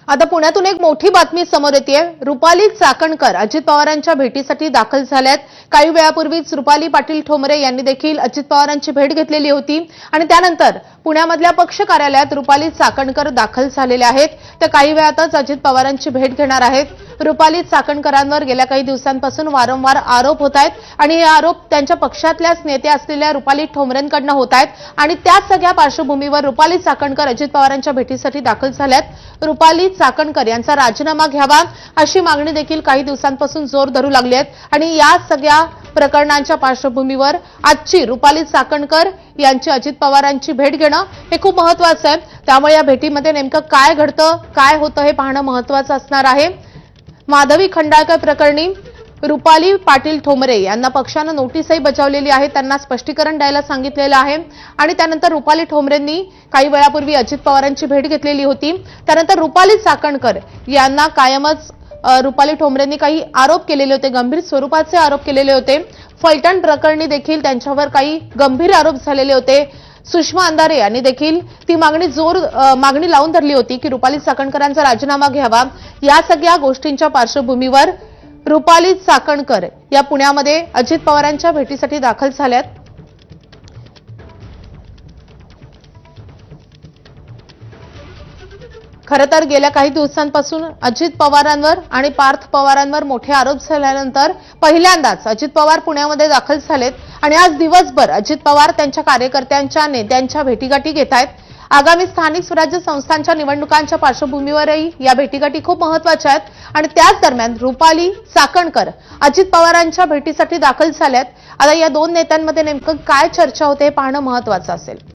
आता पुण्यातून एक मोठी बातमी समोर येतेय। रुपाली चाकणकर अजित पवारांच्या भेटीसाठी दाखल झाल्यात। काही वेळापूर्वीच रुपाली पाटील ठोंबरे यांनी देखील अजित पवारांची भेट घेतलेली होती आणि त्यानंतर पुण्यामधल्या पक्ष कार्यालयात रुपाली चाकणकर दाखल झालेल्या आहेत। तर काही वेळातच अजित पवारांची भेट घेणार आहेत। रुपाली चाकणकरांवर गेल्या काही दिवसांपासून वारंवार आरोप होत आहेत आणि हे आरोप त्यांच्या पक्षातल्याच नेते असलेल्या रुपाली ठोंबरेंकडून होत आहेत आणि त्याच सगळ्या पार्श्वभूमीवर रुपाली चाकणकर अजित पवारांच्या भेटीसाठी दाखल झाल्यात। रुपाली चाकणकर यांचा राजीनामा घ्यावा अशी मागणी देखील काही दिवसांपासून जोर धरू लागली आहे आणि या सगळ्या प्रकरणांच्या पार्श्वभूमीवर आजची रुपाली चाकणकर यांची अजित पवारांची भेट घेणं हे खूप महत्त्वाचं आहे। त्यामुळे या भेटीमध्ये नेमकं काय घडतं, काय होतं हे पाहणं महत्त्वाचं असणार आहे। माधवी खंडाळकर प्रकरणी रुपाली पाटील ठोंबरे यांना पक्षानं नोटीसही बजावलेली आहे। त्यांना स्पष्टीकरण द्यायला सांगितलेलं आहे आणि त्यानंतर रुपाली ठोंबरेंनी काही वेळापूर्वी अजित पवारांची भेट घेतलेली होती। त्यानंतर रुपाली चाकणकर यांना कायमच रुपाली ठोंबरेंनी काही आरोप केलेले होते, गंभीर स्वरूपाचे आरोप केलेले होते। फलटण प्रकरणी देखील त्यांच्यावर काही गंभीर आरोप झालेले होते। सुषमा अंधारे यांनी देखील ती मागणी लावून धरली होती की रुपाली चाकणकरांचा राजीनामा घ्यावा। या सगळ्या गोष्टींच्या पार्श्वभूमीवर रुपाली चाकणकर या पुण्यामध्ये अजित पवारांच्या भेटीसाठी दाखल झाल्यात। खरं तर गेल्या काही दिवसांपासून अजित पवारांवर आणि पार्थ पवारांवर मोठे आरोप झाल्यानंतर पहिल्यांदाच अजित पवार पुण्यामध्ये दाखल झालेत आणि आज दिवसभर अजित पवार त्यांच्या कार्यकर्त्यांच्या नेत्यांच्या भेटीगाठी घेत आहेत। आगामी स्थानिक स्वराज्य संस्थांच्या निवडणुकांच्या पार्श्वभूमीवरही या भेटीगाठी खूप महत्त्वाच्या आहेत आणि त्याच दरम्यान रुपाली चाकणकर अजित पवारांच्या भेटीसाठी दाखल झाल्यात। आता या दोन नेत्यांमध्ये नेमकं काय चर्चा होते हे पाहणं महत्त्वाचं असेल।